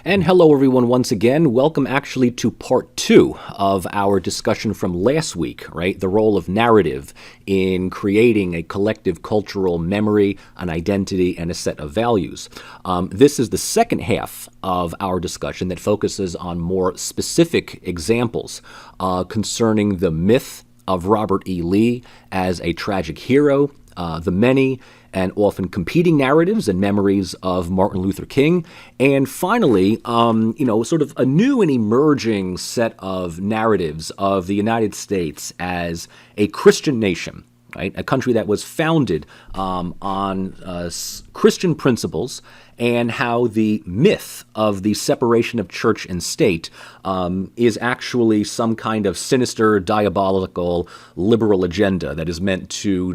And hello, everyone, once again. Welcome actually to part 2 of our discussion from last week, right? The role of narrative in creating a collective cultural memory, an identity, and a set of values. This is the second half of our discussion that focuses on more specific examples concerning the myth of Robert E. Lee as a tragic hero, the many and often competing narratives and memories of Martin Luther King, and finally, sort of a new and emerging set of narratives of the United States as a Christian nation, right? A country that was founded on Christian principles, and how the myth of the separation of church and state is actually some kind of sinister, diabolical, liberal agenda that is meant to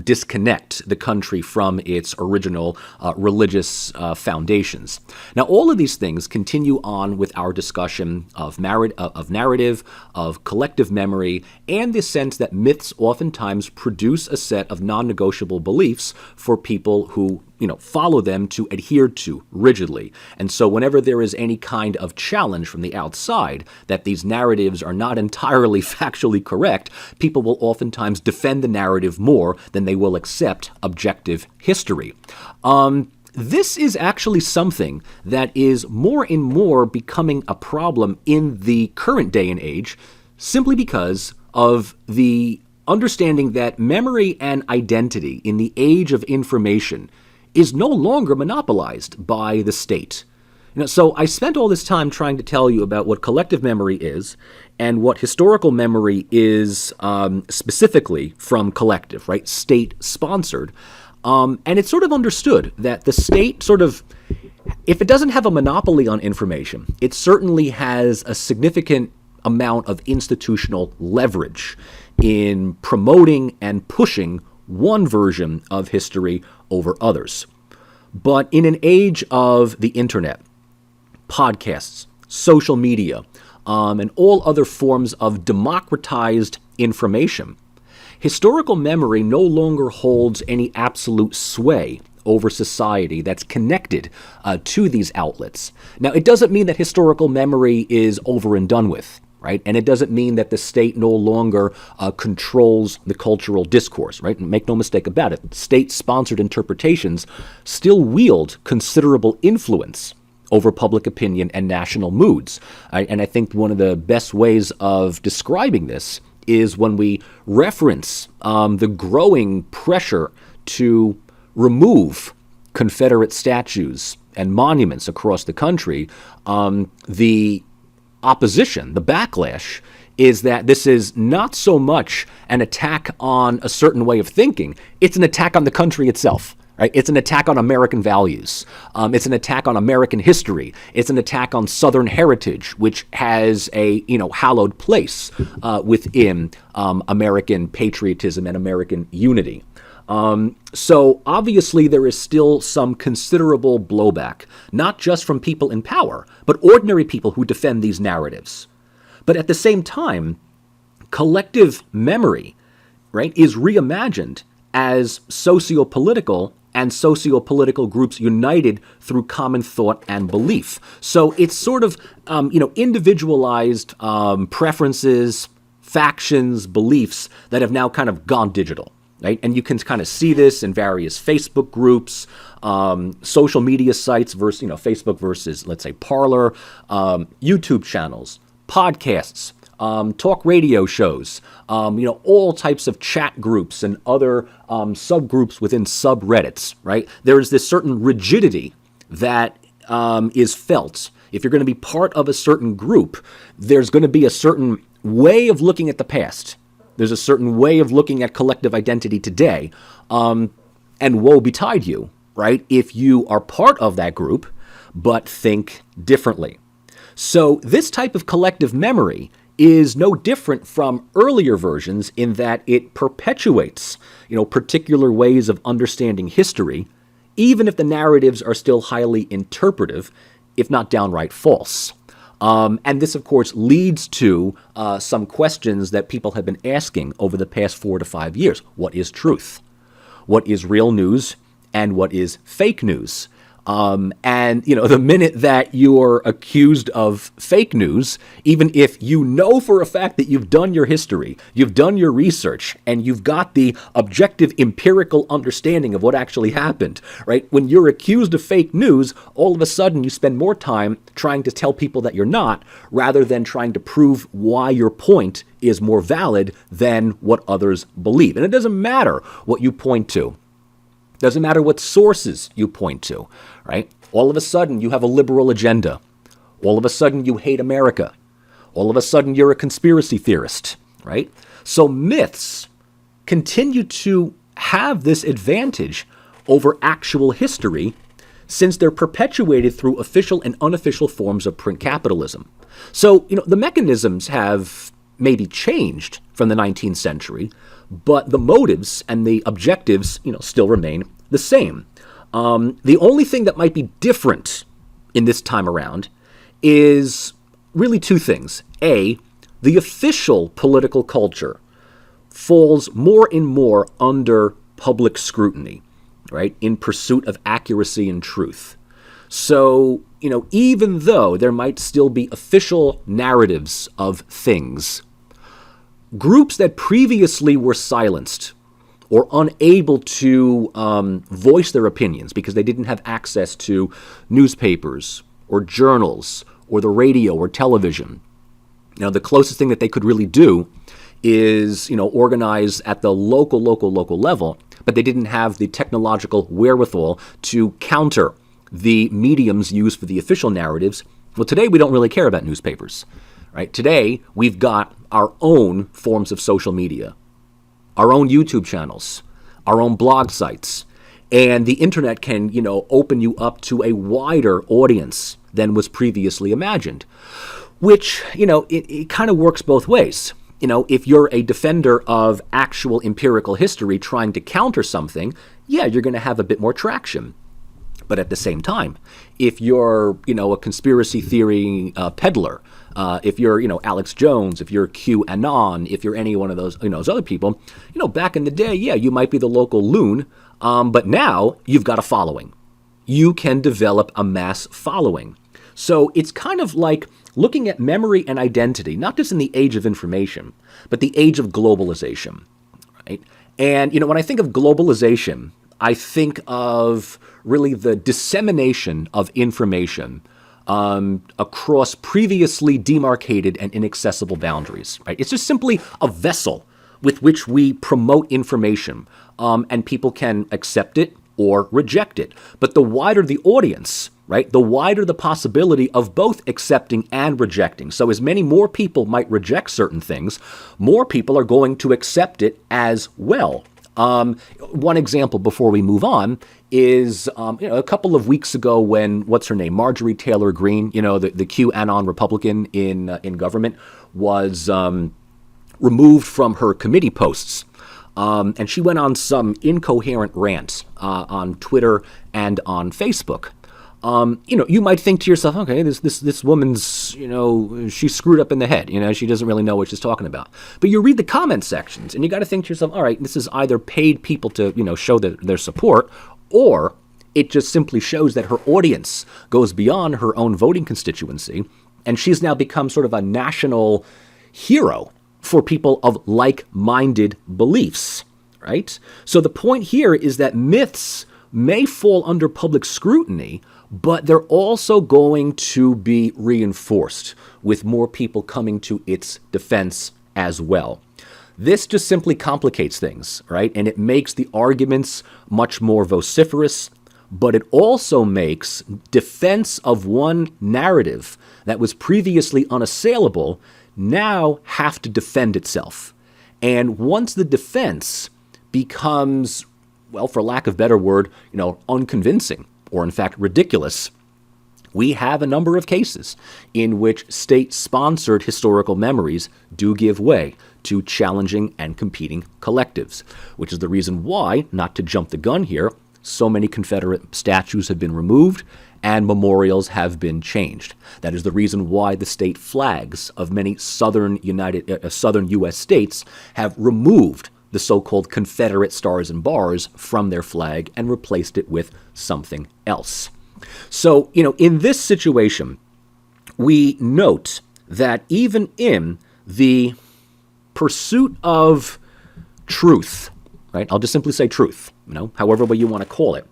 disconnect the country from its original religious foundations. Now, all of these things continue on with our discussion of narrative, of collective memory, and the sense that myths oftentimes produce a set of non-negotiable beliefs for people who follow them to adhere to rigidly. And so whenever there is any kind of challenge from the outside that these narratives are not entirely factually correct, people will oftentimes defend the narrative more than they will accept objective history. This is actually something that is more and more becoming a problem in the current day and age, simply because of the understanding that memory and identity in the age of information is no longer monopolized by the state. So I spent all this time trying to tell you about what collective memory is and what historical memory is specifically from collective, right? State-sponsored. And it's sort of understood that the state if it doesn't have a monopoly on information, it certainly has a significant amount of institutional leverage in promoting and pushing one version of history over others. But in an age of the internet, podcasts, social media, and all other forms of democratized information, historical memory no longer holds any absolute sway over society that's connected to these outlets. Now, it doesn't mean that historical memory is over and done with, right? And it doesn't mean that the state no longer controls the cultural discourse, right? And make no mistake about it, state-sponsored interpretations still wield considerable influence over public opinion and national moods. And I think one of the best ways of describing this is when we reference the growing pressure to remove Confederate statues and monuments across the country. The opposition, the backlash, is that this is not so much an attack on a certain way of thinking, it's an attack on the country itself, right? It's an attack on American values. It's an attack on American history. It's an attack on Southern heritage, which has a, hallowed place within American patriotism and American unity. So obviously there is still some considerable blowback, not just from people in power, but ordinary people who defend these narratives. But at the same time, collective memory, right, is reimagined as socio-political and socio-political groups united through common thought and belief. So it's sort of, individualized preferences, factions, beliefs that have now kind of gone digital. Right? And you can kind of see this in various Facebook groups, social media sites versus, Facebook versus, let's say, Parler, YouTube channels, podcasts, talk radio shows, all types of chat groups and other subgroups within subreddits, right? There is this certain rigidity that is felt. If you're going to be part of a certain group, there's going to be a certain way of looking at the past. There's a certain way of looking at collective identity today, and woe betide you, right, if you are part of that group, but think differently. So this type of collective memory is no different from earlier versions in that it perpetuates, particular ways of understanding history, even if the narratives are still highly interpretive, if not downright false. And this, of course, leads to some questions that people have been asking over the past 4 to 5 years. What is truth? What is real news? And what is fake news? And, the minute that you're accused of fake news, even if you know for a fact that you've done your history, you've done your research, and you've got the objective empirical understanding of what actually happened, right? When you're accused of fake news, all of a sudden you spend more time trying to tell people that you're not, rather than trying to prove why your point is more valid than what others believe. And it doesn't matter what you point to. Doesn't matter what sources you point to, right? All of a sudden, you have a liberal agenda. All of a sudden, you hate America. All of a sudden, you're a conspiracy theorist, right? So myths continue to have this advantage over actual history since they're perpetuated through official and unofficial forms of print capitalism. So, the mechanisms have maybe changed from the 19th century, but the motives and the objectives, still remain the same. The only thing that might be different in this time around is really two things. A, the official political culture falls more and more under public scrutiny, right, in pursuit of accuracy and truth. So, even though there might still be official narratives of things, groups that previously were silenced or unable to voice their opinions because they didn't have access to newspapers or journals or the radio or television, the closest thing that they could really do is, organize at the local level, but they didn't have the technological wherewithal to counter the mediums used for the official narratives. Well, today we don't really care about newspapers, right? Today we've got our own forms of social media, our own YouTube channels, our own blog sites, and the internet can, open you up to a wider audience than was previously imagined, which, it kind of works both ways. If you're a defender of actual empirical history trying to counter something, yeah, you're going to have a bit more traction. But at the same time, if you're, a conspiracy theory peddler, if you're, Alex Jones, if you're QAnon, if you're any one of those, those other people, back in the day, yeah, you might be the local loon, but now you've got a following. You can develop a mass following. So it's kind of like looking at memory and identity, not just in the age of information, but the age of globalization, right? And, when I think of globalization, I think of really the dissemination of information across previously demarcated and inaccessible boundaries, right? It's just simply a vessel with which we promote information, and people can accept it or reject it. But the wider the audience, right, the wider the possibility of both accepting and rejecting. So as many more people might reject certain things, more people are going to accept it as well. One example before we move on is, a couple of weeks ago when, what's her name, Marjorie Taylor Greene, the QAnon Republican in government, was removed from her committee posts. And she went on some incoherent rant on Twitter and on Facebook. You might think to yourself, okay, this woman's, she's screwed up in the head. She doesn't really know what she's talking about. But you read the comment sections, and you got to think to yourself, all right, this is either paid people to, show their support, or it just simply shows that her audience goes beyond her own voting constituency, and she's now become sort of a national hero for people of like-minded beliefs, right? So the point here is that myths may fall under public scrutiny, but they're also going to be reinforced with more people coming to its defense as well. This just simply complicates things, right? And it makes the arguments much more vociferous, but it also makes defense of one narrative that was previously unassailable now have to defend itself. And once the defense becomes, well, for lack of a better word, unconvincing, or in fact ridiculous, we have a number of cases in which state-sponsored historical memories do give way to challenging and competing collectives, which is the reason why, not to jump the gun here, so many Confederate statues have been removed and memorials have been changed. That is the reason why the state flags of many southern U.S. states have removed the so-called Confederate stars and bars from their flag and replaced it with something else. So, in this situation, we note that even in the pursuit of truth, right? I'll just simply say truth, however way you want to call it.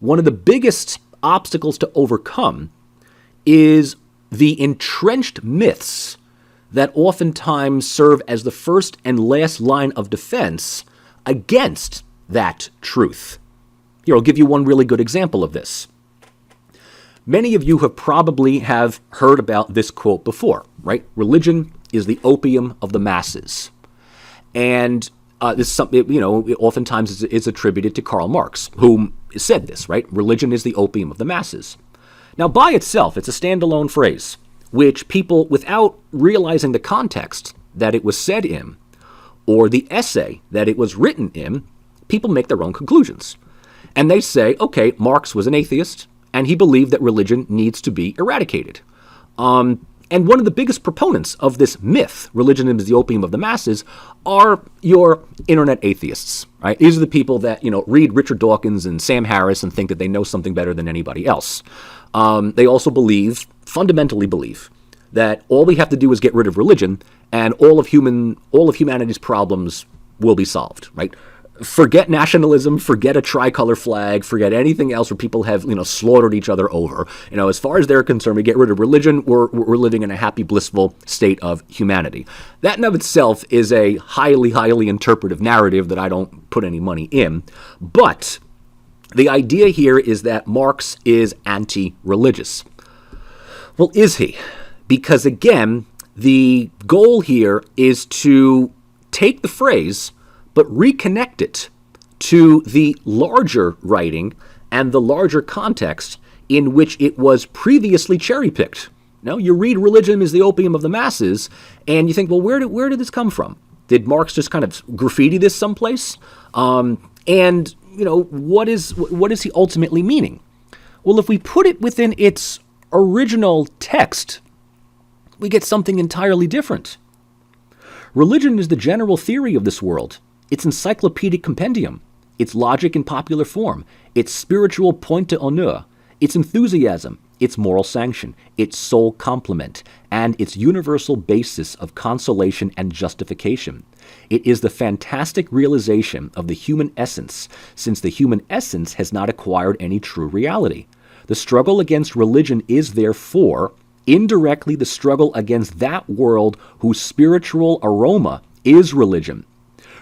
One of the biggest obstacles to overcome is the entrenched myths that oftentimes serve as the first and last line of defense against that truth. Here, I'll give you one really good example of this. Many of you have probably heard about this quote before, right? Religion is the opium of the masses. And this is something, oftentimes is attributed to Karl Marx, who said this, right? Religion is the opium of the masses. Now, by itself, it's a standalone phrase, which people, without realizing the context that it was said in, or the essay that it was written in, people make their own conclusions. And they say, okay, Marx was an atheist, and he believed that religion needs to be eradicated. And one of the biggest proponents of this myth, religion is the opium of the masses, are your internet atheists, right? These are the people that, read Richard Dawkins and Sam Harris and think that they know something better than anybody else. They also fundamentally believe, that all we have to do is get rid of religion and all of humanity's problems will be solved, right? Forget nationalism, forget a tricolor flag, forget anything else where people have, slaughtered each other over. As far as they're concerned, we get rid of religion, we're living in a happy, blissful state of humanity. That in of itself is a highly, highly interpretive narrative that I don't put any money in. But the idea here is that Marx is anti-religious. Well, is he? Because again, the goal here is to take the phrase but reconnect it to the larger writing and the larger context in which it was previously cherry-picked. Now, you read religion is the opium of the masses, and you think, well, where did this come from? Did Marx just kind of graffiti this someplace? And what is he ultimately meaning? Well, if we put it within its original text, we get something entirely different. Religion is the general theory of this world. Its encyclopedic compendium, its logic in popular form, its spiritual point d'honneur, its enthusiasm, its moral sanction, its sole complement, and its universal basis of consolation and justification. It is the fantastic realization of the human essence, since the human essence has not acquired any true reality. The struggle against religion is therefore indirectly the struggle against that world whose spiritual aroma is religion.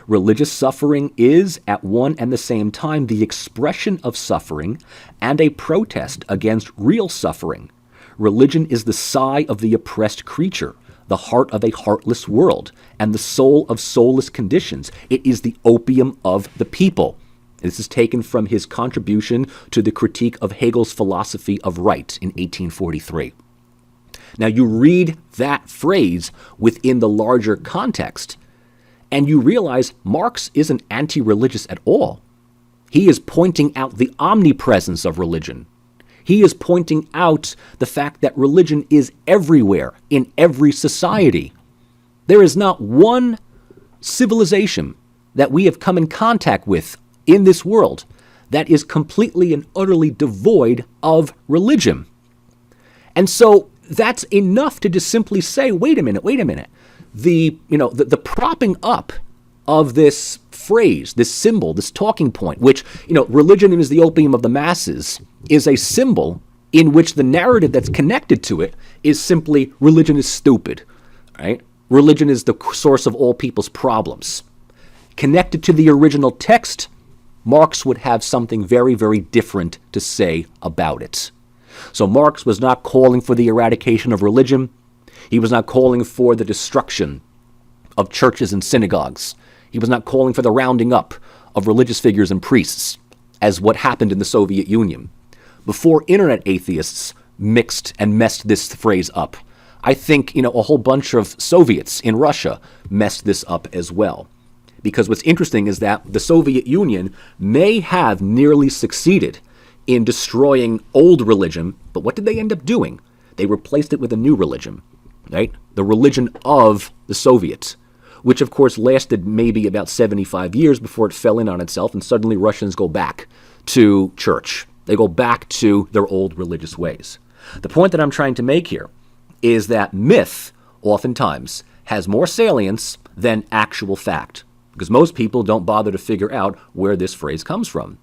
Religious suffering is, at one and the same time, the expression of suffering and a protest against real suffering. Religion is the sigh of the oppressed creature, the heart of a heartless world, and the soul of soulless conditions. It is the opium of the people. This is taken from his contribution to the critique of Hegel's philosophy of right in 1843. Now, you read that phrase within the larger context, and you realize Marx isn't anti-religious at all. He is pointing out the omnipresence of religion. He is pointing out the fact that religion is everywhere, in every society. There is not one civilization that we have come in contact with in this world that is completely and utterly devoid of religion. And so that's enough to just simply say, wait a minute. The propping up of this phrase, this symbol, this talking point, which, religion is the opium of the masses, is a symbol in which the narrative that's connected to it is simply religion is stupid, right? Religion is the source of all people's problems. Connected to the original text, Marx would have something very, very different to say about it. So Marx was not calling for the eradication of religion. He was not calling for the destruction of churches and synagogues. He was not calling for the rounding up of religious figures and priests, as what happened in the Soviet Union. Before internet atheists mixed and messed this phrase up, I think, a whole bunch of Soviets in Russia messed this up as well. Because what's interesting is that the Soviet Union may have nearly succeeded in destroying old religion, but what did they end up doing? They replaced it with a new religion, right? The religion of the Soviets, which of course lasted maybe about 75 years before it fell in on itself, and suddenly Russians go back to church, They go back to their old religious ways. The point that I'm trying to make here is that myth oftentimes has more salience than actual fact, because most people don't bother to figure out where this phrase comes from.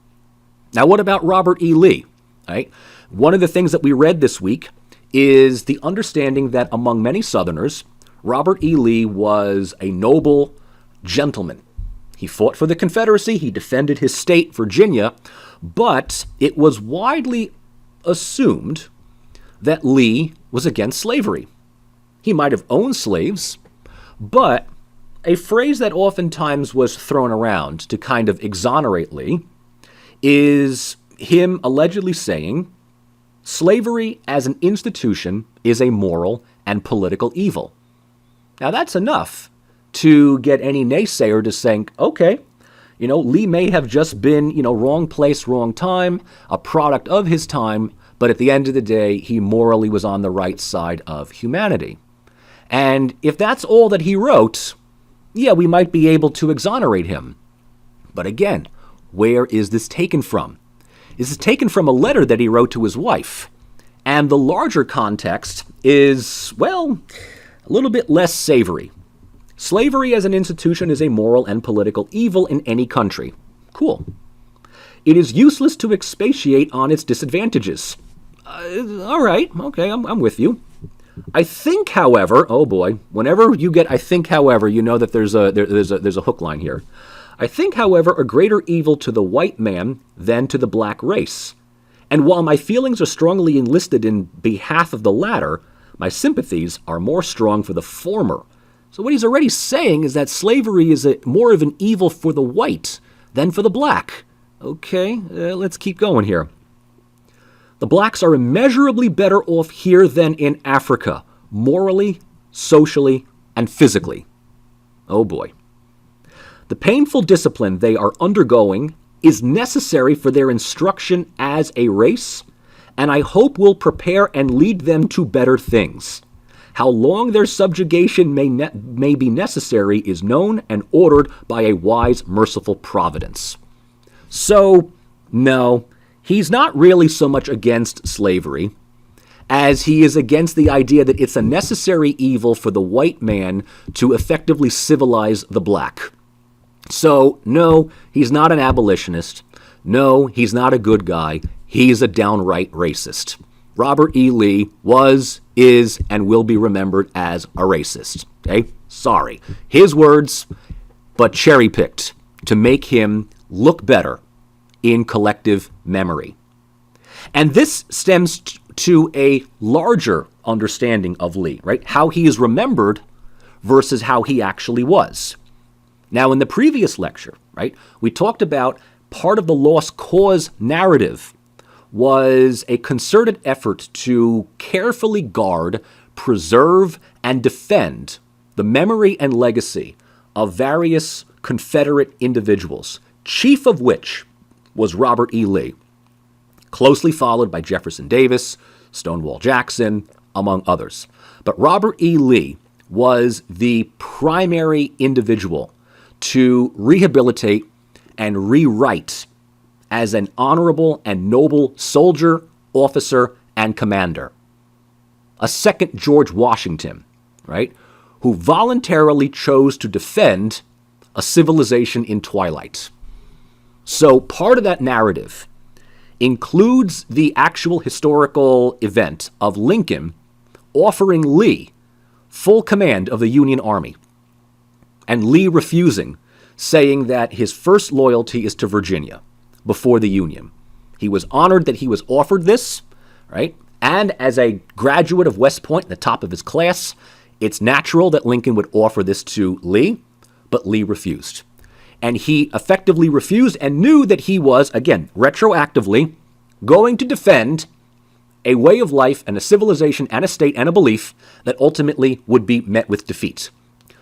Now, what about Robert E. Lee? Right? One of the things that we read this week is the understanding that among many Southerners, Robert E. Lee was a noble gentleman. He fought for the Confederacy, he defended his state, Virginia, but it was widely assumed that Lee was against slavery. He might have owned slaves, but a phrase that oftentimes was thrown around to kind of exonerate Lee is him allegedly saying, slavery as an institution is a moral and political evil. Now that's enough to get any naysayer to think, okay, Lee may have just been, wrong place, wrong time, a product of his time, but at the end of the day, he morally was on the right side of humanity. And if that's all that he wrote, yeah, we might be able to exonerate him. But again, where is this taken from? This is taken from a letter that he wrote to his wife. And the larger context is, well, a little bit less savory. Slavery as an institution is a moral and political evil in any country. Cool. It is useless to expatiate on its disadvantages. All right, okay, I'm with you. I think, however, oh boy, whenever you get I think, however, you know that there's a hook line here. I think, however, a greater evil to the white man than to the black race. And while my feelings are strongly enlisted in behalf of the latter, my sympathies are more strong for the former. So what he's already saying is that slavery is more of an evil for the white than for the black. Okay, let's keep going here. The blacks are immeasurably better off here than in Africa, morally, socially, and physically. Oh boy. The painful discipline they are undergoing is necessary for their instruction as a race, and I hope will prepare and lead them to better things. How long their subjugation may be necessary is known and ordered by a wise, merciful providence. So, no, he's not really so much against slavery as he is against the idea that it's a necessary evil for the white man to effectively civilize the black. So, no, he's not an abolitionist. No, he's not a good guy. He's a downright racist. Robert E. Lee was, is, and will be remembered as a racist. Okay? Sorry. His words, but cherry-picked to make him look better in collective memory. And this stems to a larger understanding of Lee, right? How he is remembered versus how he actually was. Now, in the previous lecture, right, we talked about part of the lost cause narrative was a concerted effort to carefully guard, preserve, and defend the memory and legacy of various Confederate individuals, chief of which was Robert E. Lee, closely followed by Jefferson Davis, Stonewall Jackson, among others. But Robert E. Lee was the primary individual to rehabilitate and rewrite as an honorable and noble soldier, officer, and commander. A second George Washington, right, who voluntarily chose to defend a civilization in twilight. So part of that narrative includes the actual historical event of Lincoln offering Lee full command of the Union Army, and Lee refusing, saying that his first loyalty is to Virginia before the Union. He was honored that he was offered this, right? And as a graduate of West Point, the top of his class, it's natural that Lincoln would offer this to Lee, but Lee refused. And he effectively refused and knew that he was, again, retroactively going to defend a way of life and a civilization and a state and a belief that ultimately would be met with defeat.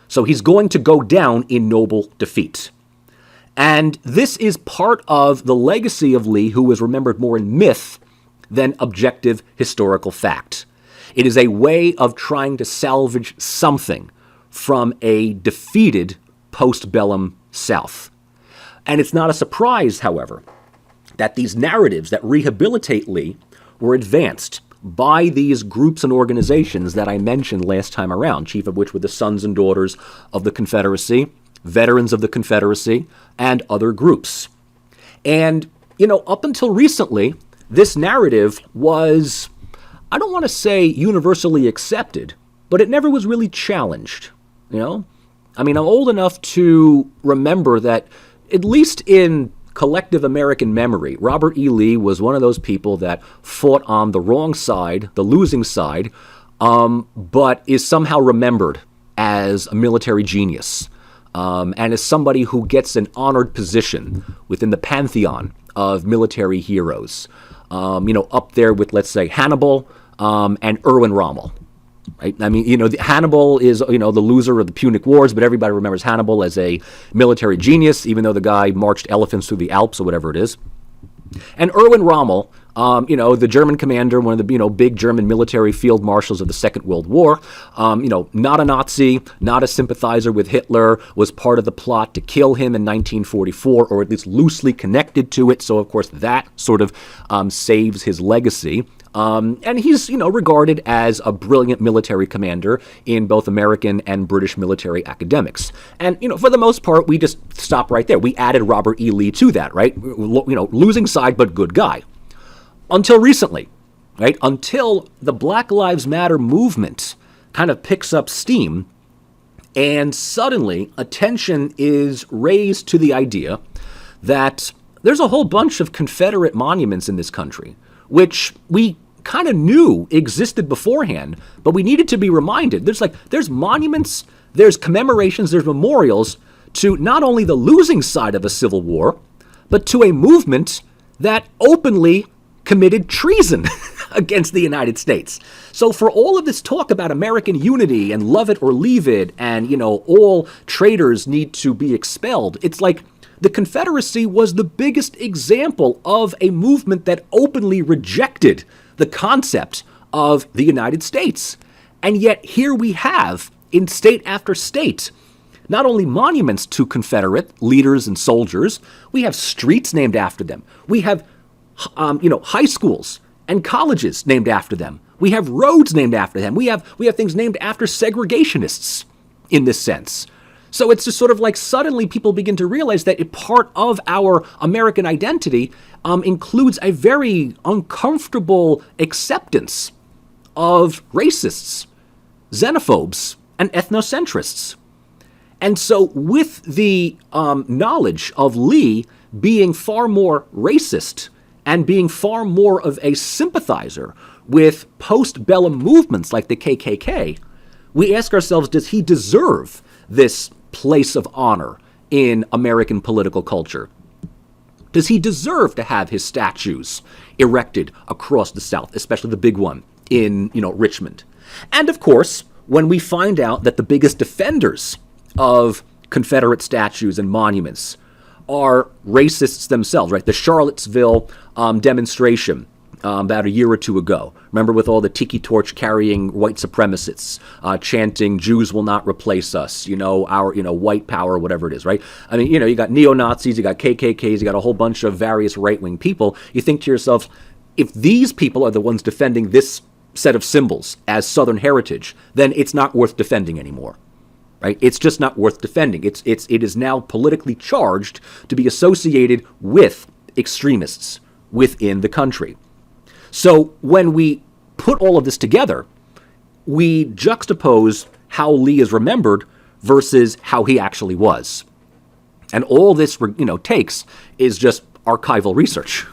So he's going to go down in noble defeat. And this is part of the legacy of Lee, who was remembered more in myth than objective historical fact. It is a way of trying to salvage something from a defeated postbellum South. And it's not a surprise, however, that these narratives that rehabilitate Lee were advanced by these groups and organizations that I mentioned last time around, chief of which were the Sons and Daughters of the Confederacy, Veterans of the Confederacy, and other groups. And, up until recently, this narrative was, I don't want to say universally accepted, but it never was really challenged, I'm old enough to remember that, at least in collective American memory, Robert E. Lee was one of those people that fought on the wrong side, the losing side, but is somehow remembered as a military genius, and as somebody who gets an honored position within the pantheon of military heroes, up there with, let's say, Hannibal and Erwin Rommel. Right? Hannibal is, the loser of the Punic Wars, but everybody remembers Hannibal as a military genius, even though the guy marched elephants through the Alps or whatever it is. And Erwin Rommel, the German commander, one of the, big German military field marshals of the Second World War, not a Nazi, not a sympathizer with Hitler, was part of the plot to kill him in 1944, or at least loosely connected to it. So, of course, that sort of saves his legacy. And he's, regarded as a brilliant military commander in both American and British military academics. And, for the most part, we just stop right there. We added Robert E. Lee to that, right? Losing side, but good guy. Until recently, right? Until the Black Lives Matter movement kind of picks up steam, and suddenly attention is raised to the idea that there's a whole bunch of Confederate monuments in this country, which we kind of knew existed beforehand, but we needed to be reminded. There's monuments, there's commemorations, there's memorials to not only the losing side of a civil war, but to a movement that openly committed treason against the United States. So for all of this talk about American unity and love it or leave it, and, all traitors need to be expelled, it's like the Confederacy was the biggest example of a movement that openly rejected the concept of the United States. And yet here we have, in state after state, not only monuments to Confederate leaders and soldiers, we have streets named after them. We have, high schools and colleges named after them. We have roads named after them. We have things named after segregationists in this sense. So it's just sort of like suddenly people begin to realize that a part of our American identity includes a very uncomfortable acceptance of racists, xenophobes, and ethnocentrists. And so with the knowledge of Lee being far more racist and being far more of a sympathizer with post-bellum movements like the KKK, we ask ourselves, does he deserve this place of honor in American political culture? Does he deserve to have his statues erected across the South, especially the big one in, Richmond? And of course, when we find out that the biggest defenders of Confederate statues and monuments are racists themselves, right? The Charlottesville demonstration about a year or two ago. Remember, with all the tiki torch carrying white supremacists chanting, "Jews will not replace us," our, white power, whatever it is, right? You got neo-Nazis, you got KKKs, you got a whole bunch of various right-wing people. You think to yourself, if these people are the ones defending this set of symbols as Southern heritage, then it's not worth defending anymore, right? It's just not worth defending. It is now politically charged to be associated with extremists within the country. So when we put all of this together, we juxtapose how Lee is remembered versus how he actually was. And all this, takes is just archival research.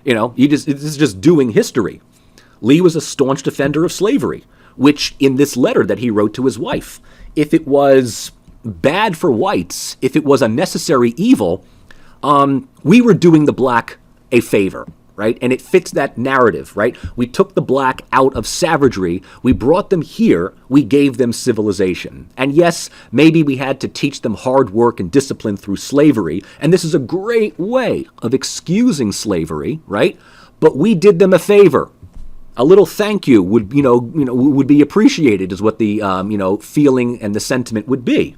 This is just doing history. Lee was a staunch defender of slavery, which in this letter that he wrote to his wife, if it was bad for whites, if it was a necessary evil, we were doing the black a favor, right? And it fits that narrative, right? We took the black out of savagery, we brought them here, we gave them civilization. And yes, maybe we had to teach them hard work and discipline through slavery, and this is a great way of excusing slavery, right? But we did them a favor. A little thank you would, would be appreciated, is what the, feeling and the sentiment would be.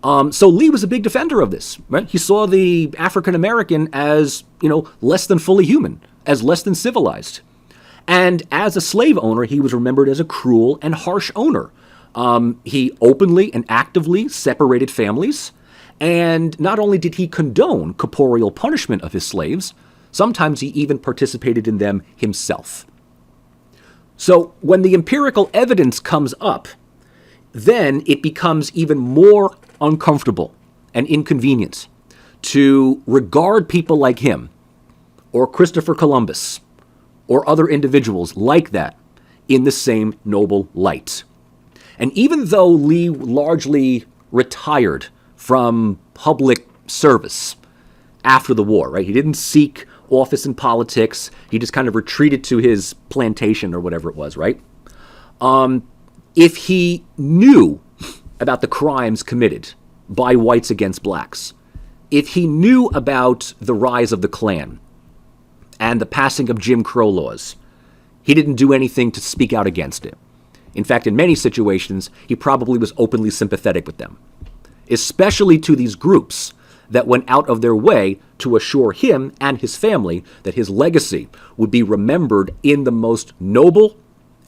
So Lee was a big defender of this, right? He saw the African American as, less than fully human, as less than civilized. And as a slave owner, he was remembered as a cruel and harsh owner. He openly and actively separated families. And not only did he condone corporeal punishment of his slaves, sometimes he even participated in them himself. So when the empirical evidence comes up, then it becomes even more uncomfortable and inconvenient to regard people like him, or Christopher Columbus, or other individuals like that in the same noble light. And even though Lee largely retired from public service after the war, right? He didn't seek office in politics. He just kind of retreated to his plantation or whatever it was, right? If he knew about the crimes committed by whites against blacks, if he knew about the rise of the Klan and the passing of Jim Crow laws, he didn't do anything to speak out against it. In fact, in many situations, he probably was openly sympathetic with them, especially to these groups that went out of their way to assure him and his family that his legacy would be remembered in the most noble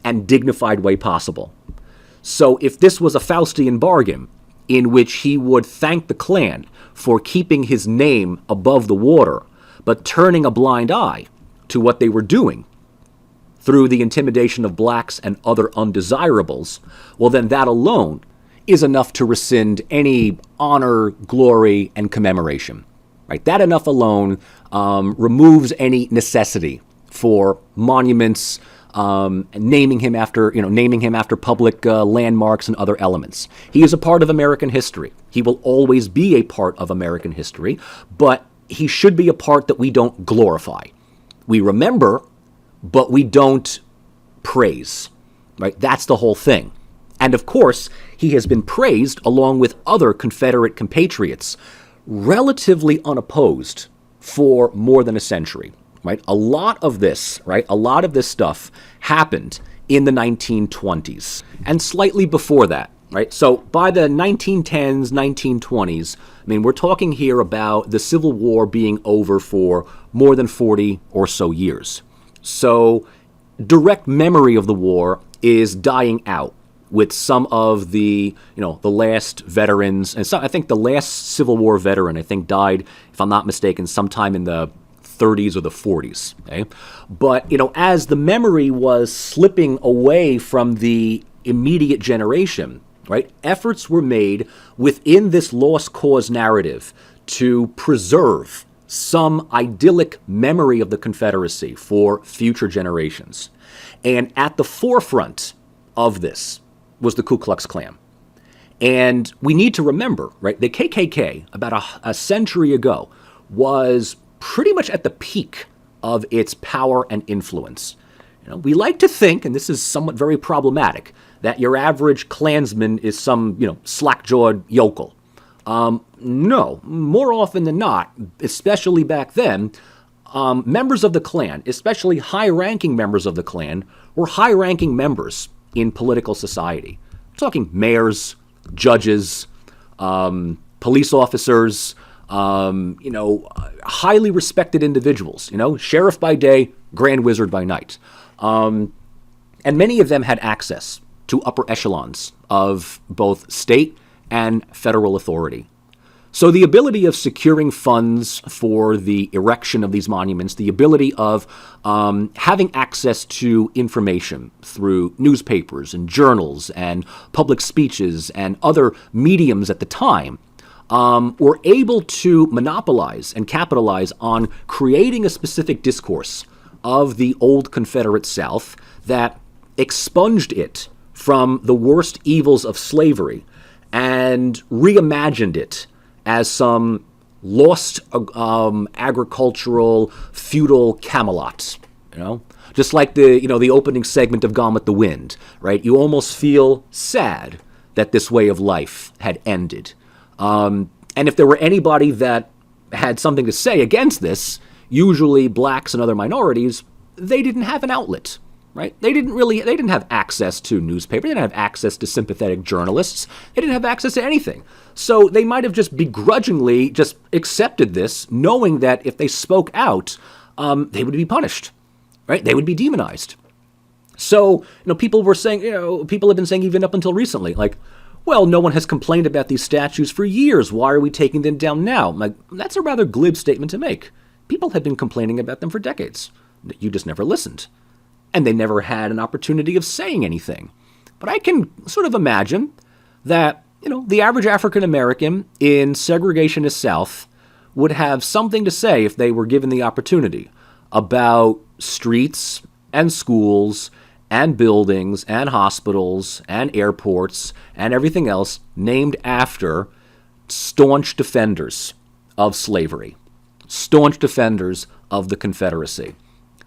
and dignified way possible. So if this was a Faustian bargain in which he would thank the Klan for keeping his name above the water, but turning a blind eye to what they were doing through the intimidation of blacks and other undesirables, well, then that alone is enough to rescind any honor, glory, and commemoration. Right? That enough alone removes any necessity for monuments, naming him after public landmarks and other elements. He is a part of American history. He will always be a part of American history, but he should be a part that we don't glorify. We remember, but we don't praise. Right? That's the whole thing. And of course, he has been praised along with other Confederate compatriots, relatively unopposed for more than a century. Right? A lot of this stuff happened in the 1920s and slightly before that. Right? So by the 1910s, 1920s, we're talking here about the Civil War being over for more than 40 or so years. So direct memory of the war is dying out with some of the last veterans. And so I think the last Civil War veteran, died, if I'm not mistaken, sometime in the 30s or the 40s. Okay? But, as the memory was slipping away from the immediate generation, right, efforts were made within this lost cause narrative to preserve some idyllic memory of the Confederacy for future generations. And at the forefront of this was the Ku Klux Klan. And we need to remember, right, the KKK, about a century ago, was pretty much at the peak of its power and influence. We like to think, and this is somewhat very problematic, that your average Klansman is some, slack-jawed yokel. No, more often than not, especially back then, members of the Klan, especially high-ranking members of the Klan, were high-ranking members in political society. I'm talking mayors, judges, police officers, highly respected individuals, sheriff by day, grand wizard by night. And many of them had access to upper echelons of both state and federal authority. So the ability of securing funds for the erection of these monuments, the ability of having access to information through newspapers and journals and public speeches and other mediums at the time, were able to monopolize and capitalize on creating a specific discourse of the old Confederate South that expunged it from the worst evils of slavery and reimagined it as some lost agricultural feudal Camelot, just like the opening segment of Gone with the Wind, right? You almost feel sad that this way of life had ended. And if there were anybody that had something to say against this, usually blacks and other minorities, they didn't have an outlet. right? They didn't have access to newspapers. They didn't have access to sympathetic journalists. They didn't have access to anything. So they might have just begrudgingly just accepted this, knowing that if they spoke out, they would be punished, right? They would be demonized. So, people were saying, people have been saying even up until recently, like, well, no one has complained about these statues for years. Why are we taking them down now? Like, that's a rather glib statement to make. People have been complaining about them for decades. You just never listened. And they never had an opportunity of saying anything. But I can sort of imagine that, the average African American in segregationist South would have something to say if they were given the opportunity about streets and schools and buildings and hospitals and airports and everything else named after staunch defenders of slavery, staunch defenders of the Confederacy.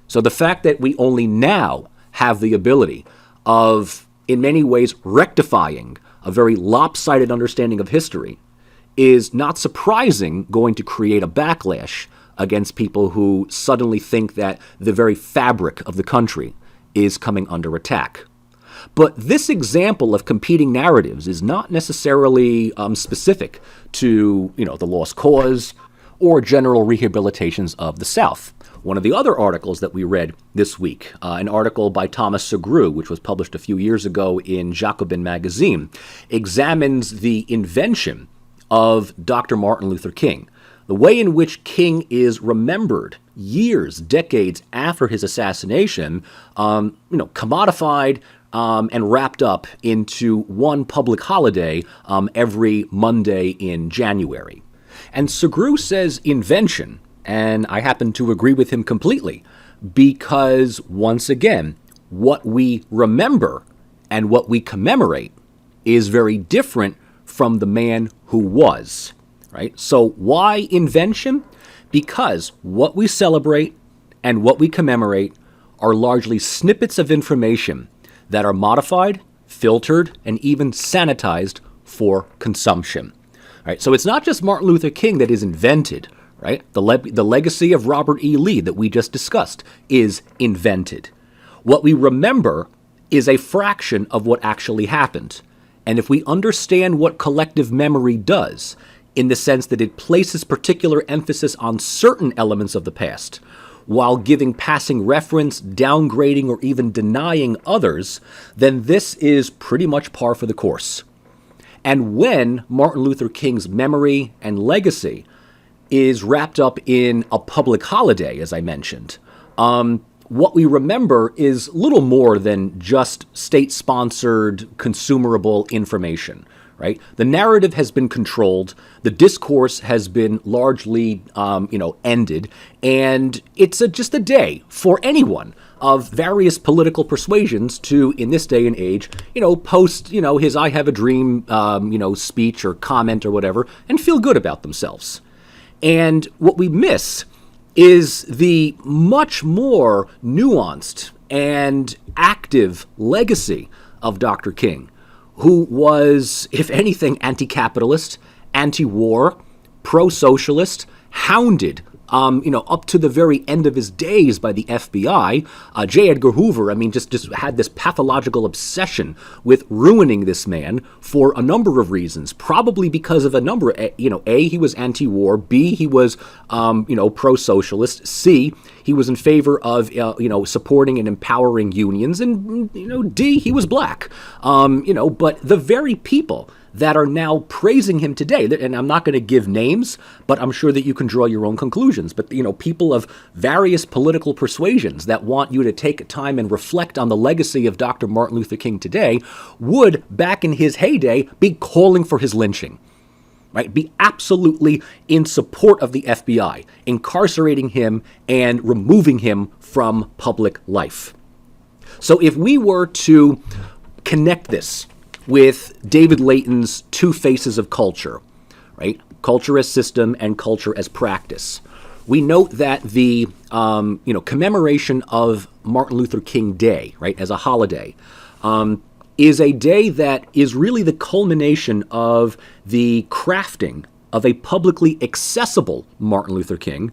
So the fact that we only now have the ability of, in many ways, rectifying a very lopsided understanding of history is not surprising going to create a backlash against people who suddenly think that the very fabric of the country is coming under attack. But this example of competing narratives is not necessarily specific to, the lost cause or general rehabilitations of the South. One of the other articles that we read this week, an article by Thomas Sugrue, which was published a few years ago in Jacobin magazine, examines the invention of Dr. Martin Luther King. The way in which King is remembered years, decades after his assassination, commodified and wrapped up into one public holiday every Monday in January. And Sugrue says invention, and I happen to agree with him completely, because once again, what we remember and what we commemorate is very different from the man who was. Right? So why invention? Because what we celebrate and what we commemorate are largely snippets of information that are modified, filtered, and even sanitized for consumption. Right? So it's not just Martin Luther King that is invented. Right? The legacy of Robert E. Lee that we just discussed is invented. What we remember is a fraction of what actually happened. And if we understand what collective memory does, in the sense that it places particular emphasis on certain elements of the past, while giving passing reference, downgrading, or even denying others, then this is pretty much par for the course. And when Martin Luther King's memory and legacy is wrapped up in a public holiday, as I mentioned, what we remember is little more than just state-sponsored, consumable information. Right? The narrative has been controlled. The discourse has been largely, ended. And it's just a day for anyone of various political persuasions to, in this day and age, post, his I Have a Dream, speech or comment or whatever, and feel good about themselves. And what we miss is the much more nuanced and active legacy of Dr. King, who was, if anything, anti-capitalist, anti-war, pro-socialist, hounded, up to the very end of his days by the FBI. J. Edgar Hoover, just had this pathological obsession with ruining this man for a number of reasons. Probably because of a number, A, he was anti-war, B, he was, pro-socialist, C, he was in favor of, supporting and empowering unions, and, D, he was black. But the very people that are now praising him today, and I'm not going to give names, but I'm sure that you can draw your own conclusions. But, people of various political persuasions that want you to take time and reflect on the legacy of Dr. Martin Luther King today would, back in his heyday, be calling for his lynching. Right? Be absolutely in support of the FBI, incarcerating him and removing him from public life. So if we were to connect this with David Layton's Two Faces of Culture, right? Culture as system and culture as practice. We note that the commemoration of Martin Luther King Day, right, as a holiday, is a day that is really the culmination of the crafting of a publicly accessible Martin Luther King,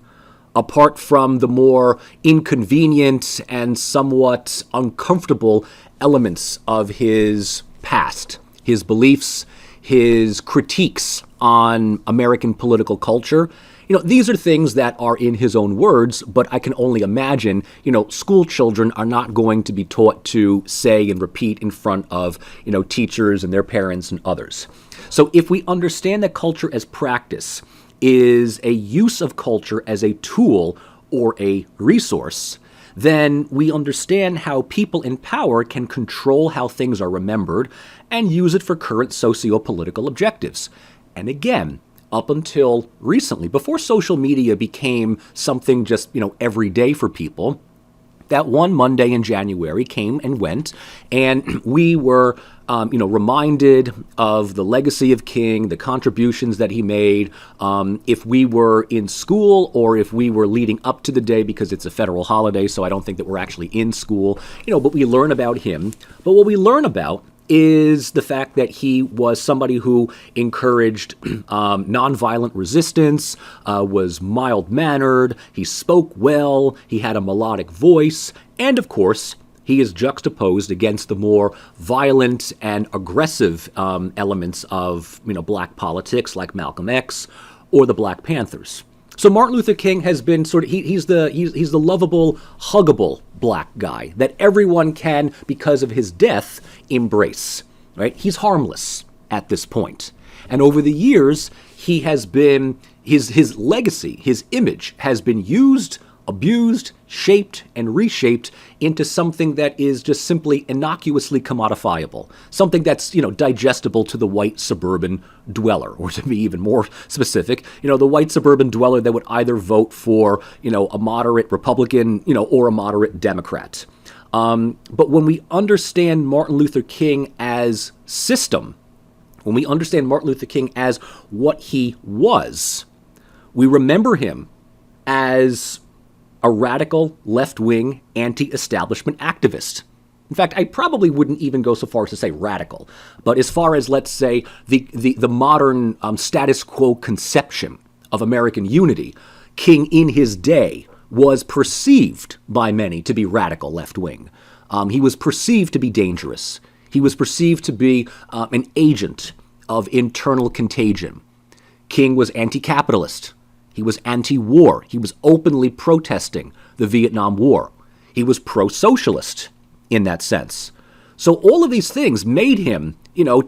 apart from the more inconvenient and somewhat uncomfortable elements of his past, his beliefs, his critiques on American political culture. These are things that are in his own words, but I can only imagine, school children are not going to be taught to say and repeat in front of, teachers and their parents and others. So if we understand that culture as practice is a use of culture as a tool or a resource, then we understand how people in power can control how things are remembered and use it for current socio-political objectives. And again, up until recently, before social media became something just, every day for people, that one Monday in January came and went, and we were, reminded of the legacy of King, the contributions that he made. If we were in school or if we were leading up to the day, because it's a federal holiday, so I don't think that we're actually in school, but we learn about him. But what we learn about is the fact that he was somebody who encouraged nonviolent resistance, was mild-mannered, he spoke well, he had a melodic voice, and of course, he is juxtaposed against the more violent and aggressive elements of black politics like Malcolm X or the Black Panthers. So Martin Luther King has been he's the lovable, huggable black guy that everyone can, because of his death, embrace. Right? He's harmless at this point. And over the years, he has been his legacy, his image has been used, abused, shaped, and reshaped into something that is just simply innocuously commodifiable, something that's, digestible to the white suburban dweller, or to be even more specific, the white suburban dweller that would either vote for, a moderate Republican, or a moderate Democrat. But when we understand Martin Luther King as system, when we understand Martin Luther King as what he was, we remember him as a radical, left-wing, anti-establishment activist. In fact, I probably wouldn't even go so far as to say radical, but as far as, let's say, the modern status quo conception of American unity, King in his day was perceived by many to be radical left-wing. He was perceived to be dangerous. He was perceived to be an agent of internal contagion. King was anti-capitalist. He was anti-war. He was openly protesting the Vietnam War. He was pro-socialist in that sense. So all of these things made him,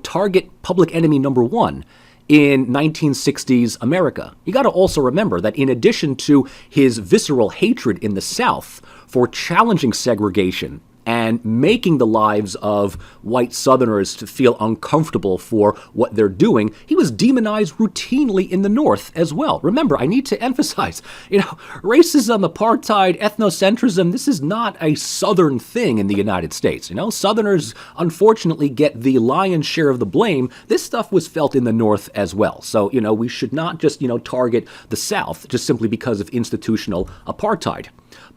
target public enemy number one in 1960s America. You got to also remember that in addition to his visceral hatred in the South for challenging segregation and making the lives of white Southerners to feel uncomfortable for what they're doing, he was demonized routinely in the North as well. Remember, I need to emphasize, racism, apartheid, ethnocentrism, this is not a Southern thing in the United States. Southerners, unfortunately, get the lion's share of the blame. This stuff was felt in the North as well. So, we should not just, target the South just simply because of institutional apartheid.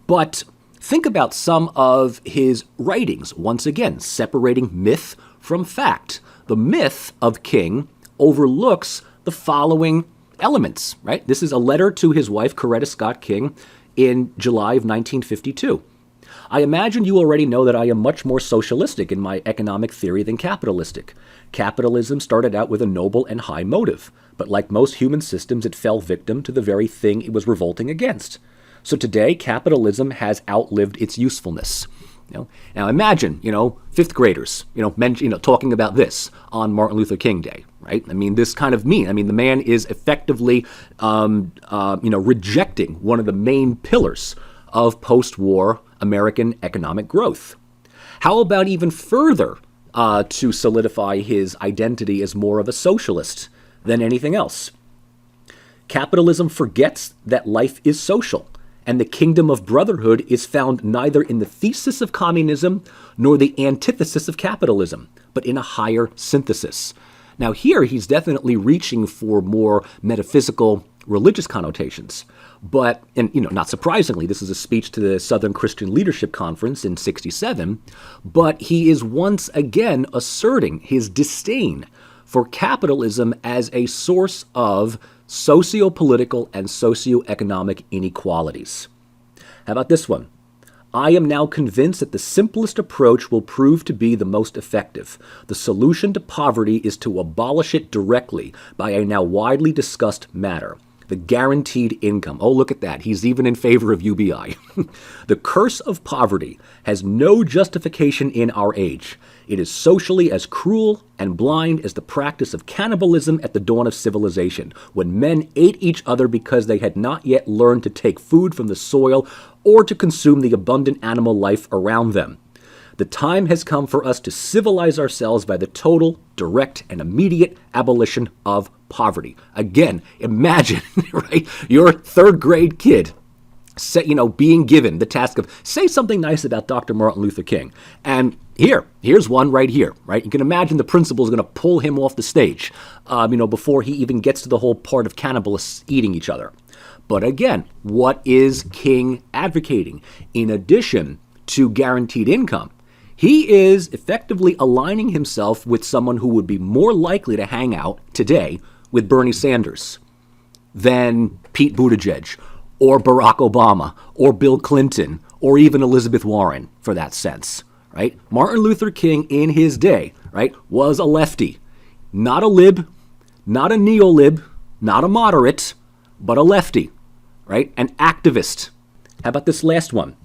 But think about some of his writings, once again, separating myth from fact. The myth of King overlooks the following elements, right? This is a letter to his wife, Coretta Scott King, in July of 1952. I imagine you already know that I am much more socialistic in my economic theory than capitalistic. Capitalism started out with a noble and high motive, but like most human systems, it fell victim to the very thing it was revolting against. So today, capitalism has outlived its usefulness. Now imagine, fifth graders, talking about this on Martin Luther King Day, right? This kind of the man is effectively, rejecting one of the main pillars of post-war American economic growth. How about even further to solidify his identity as more of a socialist than anything else? Capitalism forgets that life is social, and the kingdom of brotherhood is found neither in the thesis of communism nor the antithesis of capitalism, but in a higher synthesis. Now here he's definitely reaching for more metaphysical, religious connotations. But, not surprisingly, this is a speech to the Southern Christian Leadership Conference in '67, but he is once again asserting his disdain for capitalism as a source of socio-political and socio-economic inequalities. How about this one? I am now convinced that the simplest approach will prove to be the most effective. The solution to poverty is to abolish it directly by a now widely discussed matter, the guaranteed income. Oh, look at that. He's even in favor of UBI. The curse of poverty has no justification in our age. It is socially as cruel and blind as the practice of cannibalism at the dawn of civilization, when men ate each other because they had not yet learned to take food from the soil or to consume the abundant animal life around them. The time has come for us to civilize ourselves by the total, direct, and immediate abolition of poverty. Again, imagine, right, your third grade kid being given the task of say something nice about Dr. Martin Luther King. And here's one right here, right? You can imagine the principal is going to pull him off the stage, before he even gets to the whole part of cannibalists eating each other. But again, what is King advocating? In addition to guaranteed income, he is effectively aligning himself with someone who would be more likely to hang out today with Bernie Sanders than Pete Buttigieg or Barack Obama or Bill Clinton or even Elizabeth Warren, for that sense, right? Martin Luther King in his day, right, was a lefty, not a lib, not a neo-lib, not a moderate, but a lefty, right? An activist. How about this last one?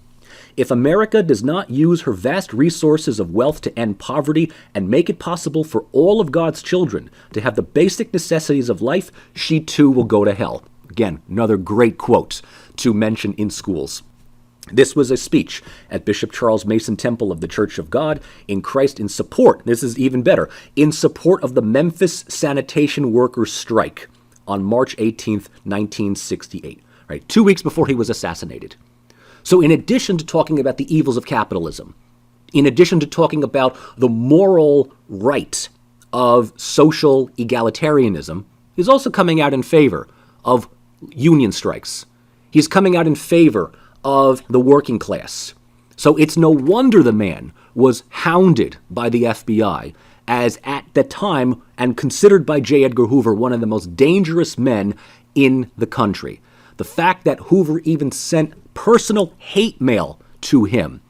If America does not use her vast resources of wealth to end poverty and make it possible for all of God's children to have the basic necessities of life, she too will go to hell. Again, another great quote to mention in schools. This was a speech at Bishop Charles Mason Temple of the Church of God in Christ in support, this is even better, in support of the Memphis sanitation workers' strike on March 18th, 1968, right, 2 weeks before he was assassinated. So in addition to talking about the evils of capitalism, in addition to talking about the moral right of social egalitarianism, he's also coming out in favor of union strikes. He's coming out in favor of the working class. So it's no wonder the man was hounded by the FBI as at the time and considered by J. Edgar Hoover one of the most dangerous men in the country. The fact that Hoover even sent personal hate mail to him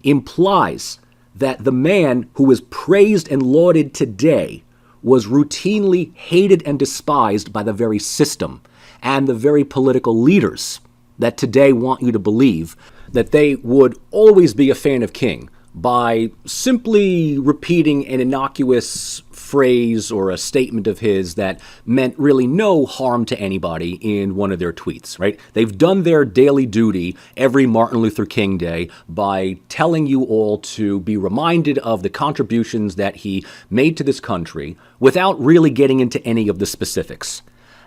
implies that the man who is praised and lauded today was routinely hated and despised by the very system and the very political leaders that today want you to believe that they would always be a fan of King by simply repeating an innocuous phrase or a statement of his that meant really no harm to anybody in one of their tweets, right? They've done their daily duty every Martin Luther King Day by telling you all to be reminded of the contributions that he made to this country without really getting into any of the specifics.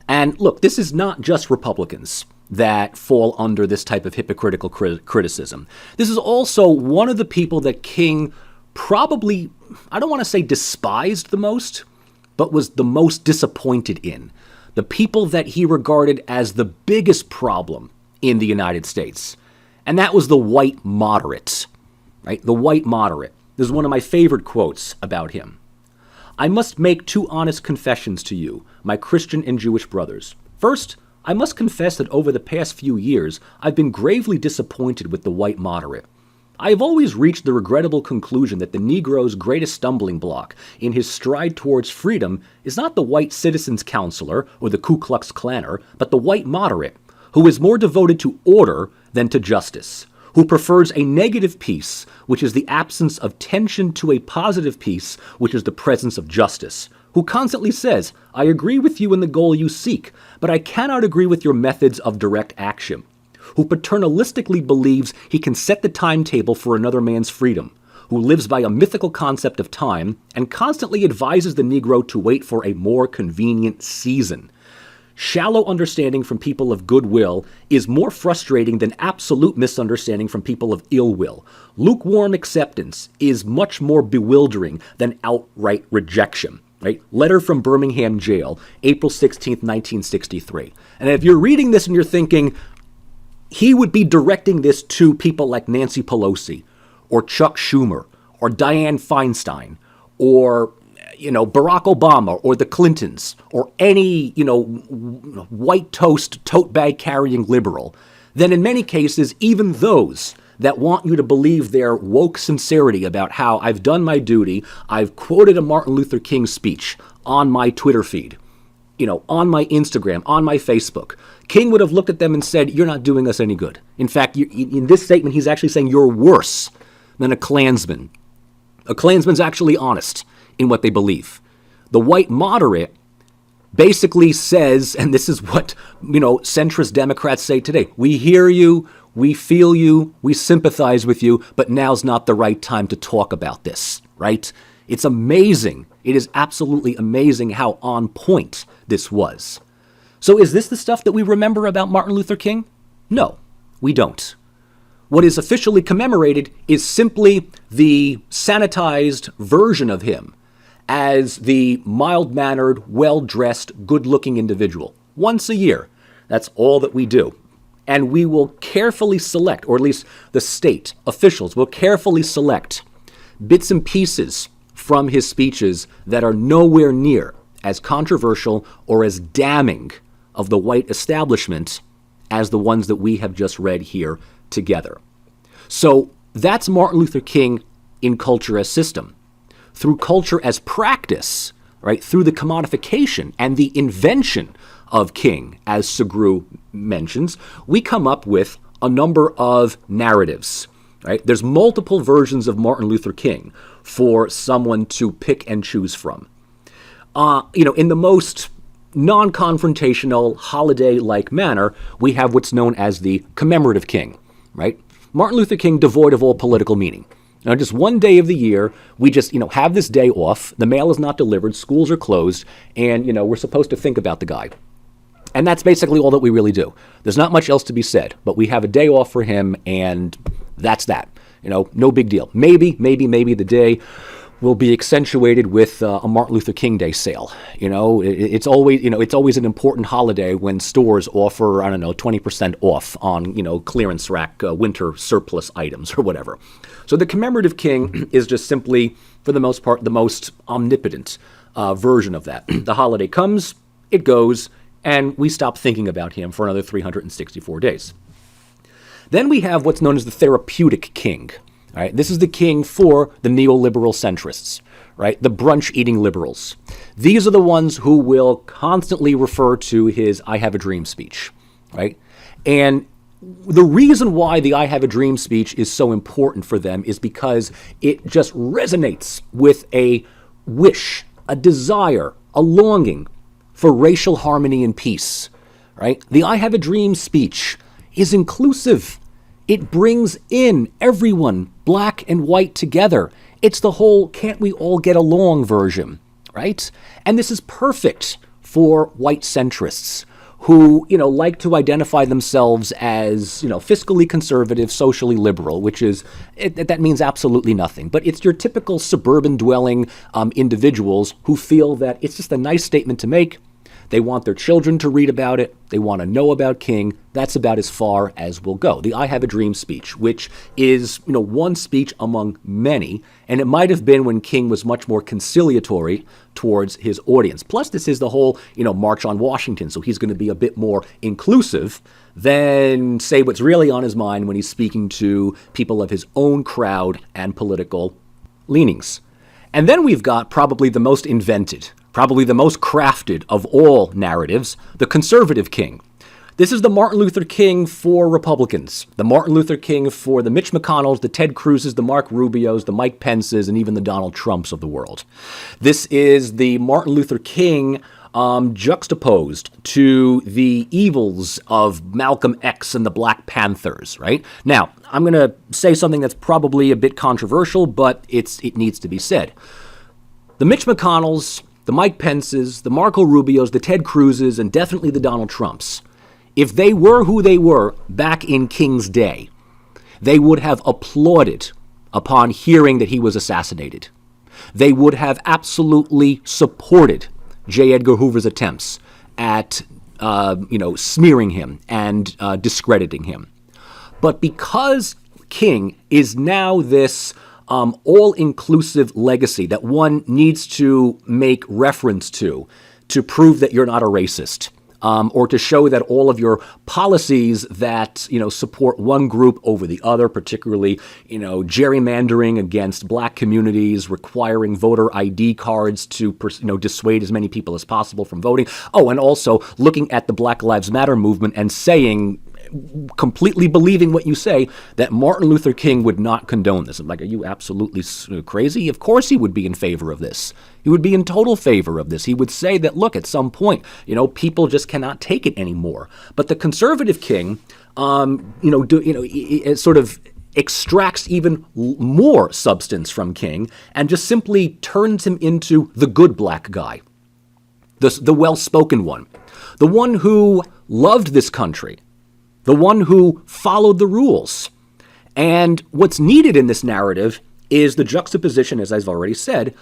And look, this is not just Republicans that fall under this type of hypocritical criticism. This is also one of the people that King probably, I don't want to say despised the most, but was the most disappointed in. The people that he regarded as the biggest problem in the United States. And that was the white moderate, right? The white moderate. This is one of my favorite quotes about him. I must make two honest confessions to you, my Christian and Jewish brothers. First, I must confess that over the past few years, I've been gravely disappointed with the white moderate. I have always reached the regrettable conclusion that the Negro's greatest stumbling block in his stride towards freedom is not the white citizens' counselor or the Ku Klux Klanner, but the white moderate, who is more devoted to order than to justice, who prefers a negative peace, which is the absence of tension, to a positive peace, which is the presence of justice, who constantly says, I agree with you in the goal you seek, but I cannot agree with your methods of direct action, who paternalistically believes he can set the timetable for another man's freedom, who lives by a mythical concept of time and constantly advises the Negro to wait for a more convenient season. Shallow understanding from people of goodwill is more frustrating than absolute misunderstanding from people of ill will. Lukewarm acceptance is much more bewildering than outright rejection. Right? Letter from Birmingham Jail, April 16th, 1963. And if you're reading this and you're thinking, he would be directing this to people like Nancy Pelosi or Chuck Schumer or Dianne Feinstein or, Barack Obama or the Clintons or any, white tote bag carrying liberal, then in many cases, even those that want you to believe their woke sincerity about how I've done my duty, I've quoted a Martin Luther King speech on my Twitter feed, on my Instagram, on my Facebook, King would have looked at them and said, you're not doing us any good. In fact, in this statement, he's actually saying you're worse than a Klansman. A Klansman's actually honest in what they believe. The white moderate basically says, and this is what, centrist Democrats say today, we hear you, we feel you, we sympathize with you, but now's not the right time to talk about this, right? It's amazing. It is absolutely amazing how on point this was. So is this the stuff that we remember about Martin Luther King? No, we don't. What is officially commemorated is simply the sanitized version of him as the mild-mannered, well-dressed, good-looking individual. Once a year. That's all that we do. And we will carefully select, or at least the state officials will carefully select bits and pieces from his speeches that are nowhere near as controversial or as damning of the white establishment as the ones that we have just read here together. So that's Martin Luther King in culture as system. Through culture as practice, right, through the commodification and the invention of King, as Sugrue mentions, we come up with a number of narratives, right? There's multiple versions of Martin Luther King for someone to pick and choose from. In the most non-confrontational, holiday-like manner, we have what's known as the commemorative King, right? Martin Luther King devoid of all political meaning. Now, just one day of the year, we just, have this day off. The mail is not delivered, schools are closed, and, we're supposed to think about the guy. And that's basically all that we really do. There's not much else to be said, but we have a day off for him, and that's that. No big deal. Maybe the day will be accentuated with a Martin Luther King Day sale. It's always an important holiday when stores offer, 20% off on, clearance rack winter surplus items or whatever. So the commemorative King is just simply, for the most part, the most omnipotent version of that. The holiday comes, it goes, and we stop thinking about him for another 364 days. Then we have what's known as the therapeutic King. All right, this is the king for the neoliberal centrists, right? The brunch-eating liberals. These are the ones who will constantly refer to his I Have a Dream speech, right? And the reason why the I Have a Dream speech is so important for them is because it just resonates with a wish, a desire, a longing for racial harmony and peace, right? The I Have a Dream speech is inclusive. It brings in everyone, black and white, together. It's the whole can't we all get along version, right? And this is perfect for white centrists who, like to identify themselves as, fiscally conservative, socially liberal, which is, that means absolutely nothing. But it's your typical suburban dwelling individuals who feel that it's just a nice statement to make. They want their children to read about it. They want to know about King. That's about as far as we'll go. The I Have a Dream speech, which is, one speech among many, and it might have been when King was much more conciliatory towards his audience. Plus, this is the whole, March on Washington, so he's going to be a bit more inclusive than say what's really on his mind when he's speaking to people of his own crowd and political leanings. And then we've got probably the most invented, probably the most crafted of all narratives, the conservative King. This is the Martin Luther King for Republicans, the Martin Luther King for the Mitch McConnells, the Ted Cruzes, the Mark Rubios, the Mike Pences, and even the Donald Trumps of the world. This is the Martin Luther King juxtaposed to the evils of Malcolm X and the Black Panthers, right? Now, I'm going to say something that's probably a bit controversial, but it needs to be said. The Mitch McConnells, the Mike Pences, the Marco Rubios, the Ted Cruzes, and definitely the Donald Trumps, if they were who they were back in King's day, they would have applauded upon hearing that he was assassinated. They would have absolutely supported J. Edgar Hoover's attempts at, smearing him and discrediting him. But because King is now this all-inclusive legacy that one needs to make reference to prove that you're not a racist. Or to show that all of your policies that, support one group over the other, particularly, gerrymandering against black communities, requiring voter ID cards to, dissuade as many people as possible from voting. Oh, and also looking at the Black Lives Matter movement and saying, completely believing what you say, that Martin Luther King would not condone this. I'm like, are you absolutely crazy? Of course he would be in favor of this. He would be in total favor of this. He would say that, look, at some point, people just cannot take it anymore. But the conservative King, it sort of extracts even more substance from King and just simply turns him into the good black guy, the well-spoken one, the one who loved this country, the one who followed the rules. And what's needed in this narrative is the juxtaposition, as I've already said,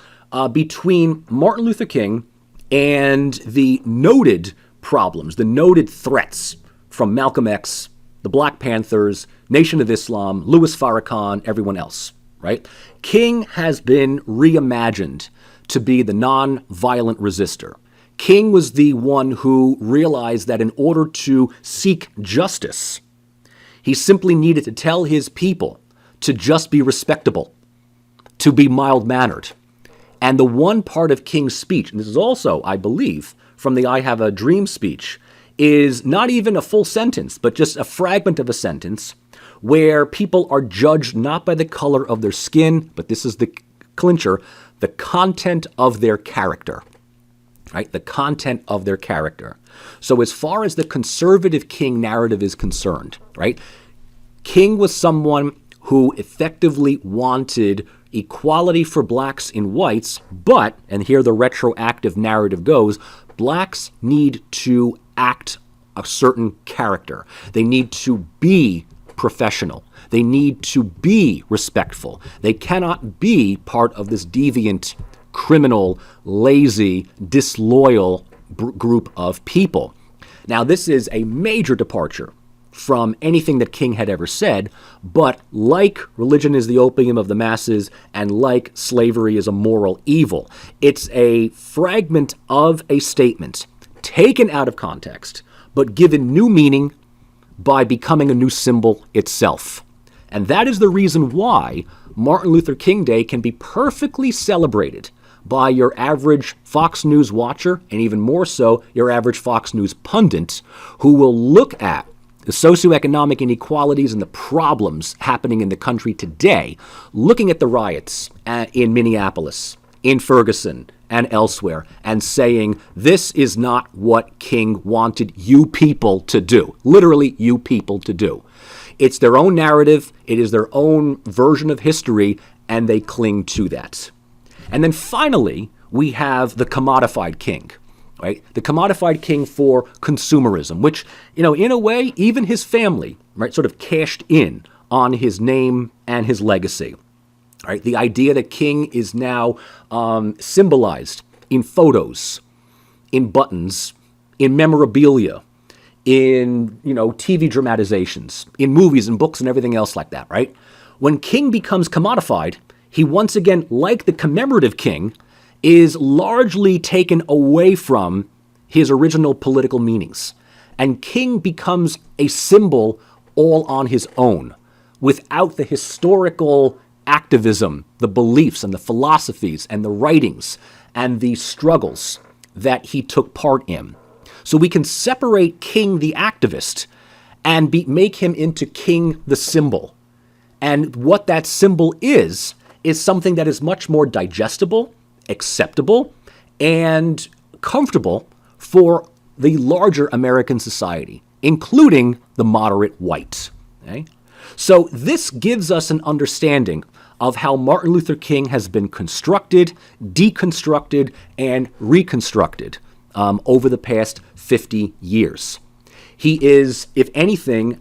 between Martin Luther King and the noted problems, the noted threats from Malcolm X, the Black Panthers, Nation of Islam, Louis Farrakhan, everyone else, right? King has been reimagined to be the non-violent resistor. King was the one who realized that in order to seek justice, he simply needed to tell his people to just be respectable, to be mild-mannered. And the one part of King's speech, and this is also, I believe, from the I Have a Dream speech, is not even a full sentence, but just a fragment of a sentence where people are judged not by the color of their skin, but this is the clincher, the content of their character. Right? The content of their character. So as far as the conservative King narrative is concerned, right? King was someone who effectively wanted equality for blacks and whites, but, and here the retroactive narrative goes, blacks need to act a certain character. They need to be professional. They need to be respectful. They cannot be part of this deviant, criminal, lazy, disloyal group of people. Now, this is a major departure from anything that King had ever said, but like religion is the opium of the masses and like slavery is a moral evil, it's a fragment of a statement taken out of context, but given new meaning by becoming a new symbol itself. And that is the reason why Martin Luther King Day can be perfectly celebrated by your average Fox News watcher, and even more so, your average Fox News pundit, who will look at the socioeconomic inequalities and the problems happening in the country today, looking at the riots in Minneapolis, in Ferguson, and elsewhere, and saying, this is not what King wanted you people to do. Literally, you people to do. It's their own narrative, it is their own version of history, and they cling to that. And then finally, we have the commodified king, right? The commodified king for consumerism, which, in a way, even his family, right, sort of cashed in on his name and his legacy, right? The idea that King is now symbolized in photos, in buttons, in memorabilia, in, TV dramatizations, in movies and books and everything else like that, right? When King becomes commodified, he once again, like the commemorative King, is largely taken away from his original political meanings. And King becomes a symbol all on his own, without the historical activism, the beliefs and the philosophies and the writings and the struggles that he took part in. So we can separate King the activist and make him into King the symbol. And what that symbol is something that is much more digestible, acceptable, and comfortable for the larger American society, including the moderate white. Okay? So this gives us an understanding of how Martin Luther King has been constructed, deconstructed, and reconstructed over the past 50 years. He is, if anything,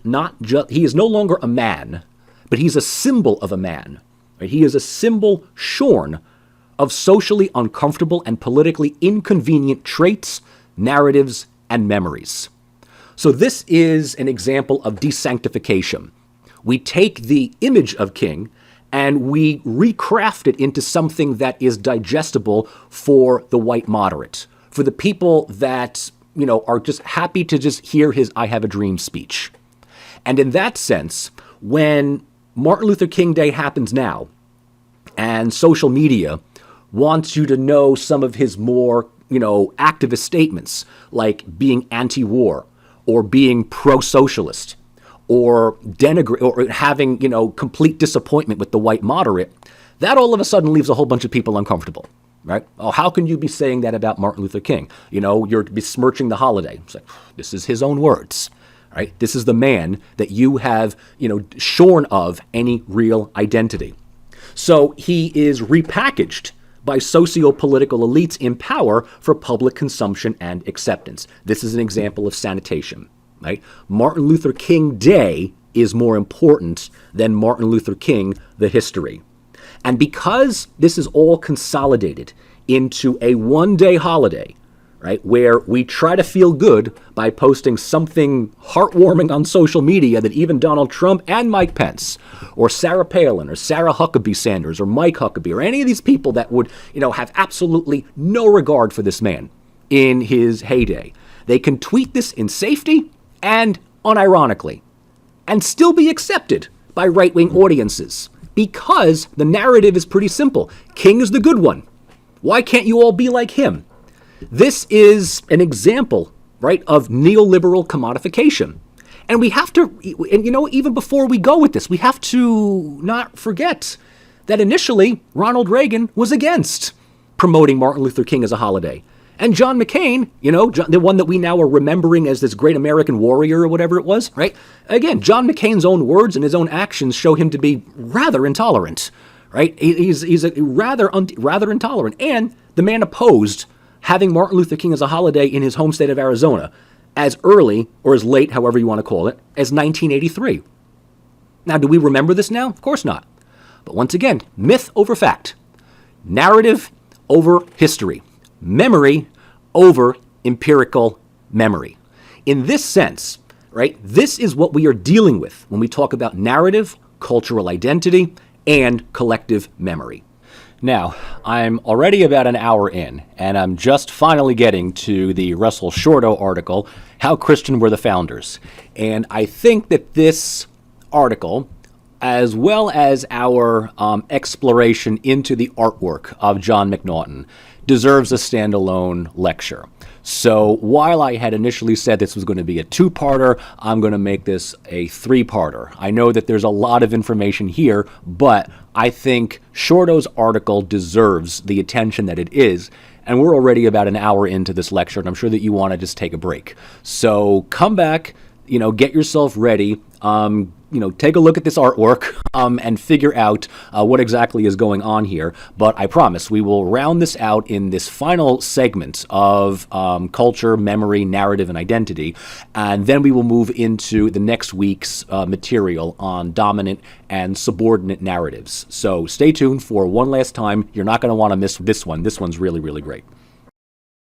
he is no longer a man, but he's a symbol of a man. Right? He is a symbol shorn of socially uncomfortable and politically inconvenient traits, narratives, and memories. So this is an example of desanctification. We take the image of King and we recraft it into something that is digestible for the white moderate, for the people that, are just happy to just hear his "I have a dream" speech. And in that sense, when Martin Luther King Day happens now, and social media wants you to know some of his more, activist statements, like being anti-war or being pro-socialist or having, complete disappointment with the white moderate, that all of a sudden leaves a whole bunch of people uncomfortable, right? Oh, how can you be saying that about Martin Luther King? You're besmirching the holiday. It's like, this is his own words, right? This is the man that you have, shorn of any real identity. So he is repackaged by socio-political elites in power for public consumption and acceptance. This is an example of sanitation, right? Martin Luther King Day is more important than Martin Luther King, the history. And because this is all consolidated into a one-day holiday, right, where we try to feel good by posting something heartwarming on social media that even Donald Trump and Mike Pence or Sarah Palin or Sarah Huckabee Sanders or Mike Huckabee or any of these people that would, have absolutely no regard for this man in his heyday, they can tweet this in safety and unironically and still be accepted by right-wing audiences because the narrative is pretty simple. King is the good one. Why can't you all be like him? This is an example, right, of neoliberal commodification. And we have to, even before we go with this, we have to not forget that initially Ronald Reagan was against promoting Martin Luther King as a holiday. And John McCain, the one that we now are remembering as this great American warrior or whatever it was, right? Again, John McCain's own words and his own actions show him to be rather intolerant, right? He's rather intolerant. And the man opposed having Martin Luther King as a holiday in his home state of Arizona as early, or as late, however you want to call it, as 1983. Now, do we remember this now? Of course not. But once again, myth over fact. Narrative over history. Memory over empirical memory. In this sense, right, this is what we are dealing with when we talk about narrative, cultural identity, and collective memory. Now, I'm already about an hour in, and I'm just finally getting to the Russel Shorto article, How Christian Were the Founders. And I think that this article, as well as our exploration into the artwork of John McNaughton, deserves a standalone lecture. So while I had initially said this was going to be a two-parter, I'm going to make this a three-parter. I know that there's a lot of information here, but I think Shorto's article deserves the attention that it is, and we're already about an hour into this lecture, and I'm sure that you want to just take a break. So come back, get yourself ready, take a look at this artwork and figure out what exactly is going on here. But I promise we will round this out in this final segment of culture, memory, narrative, and identity. And then we will move into the next week's material on dominant and subordinate narratives. So stay tuned for one last time. You're not going to want to miss this one. This one's really, really great.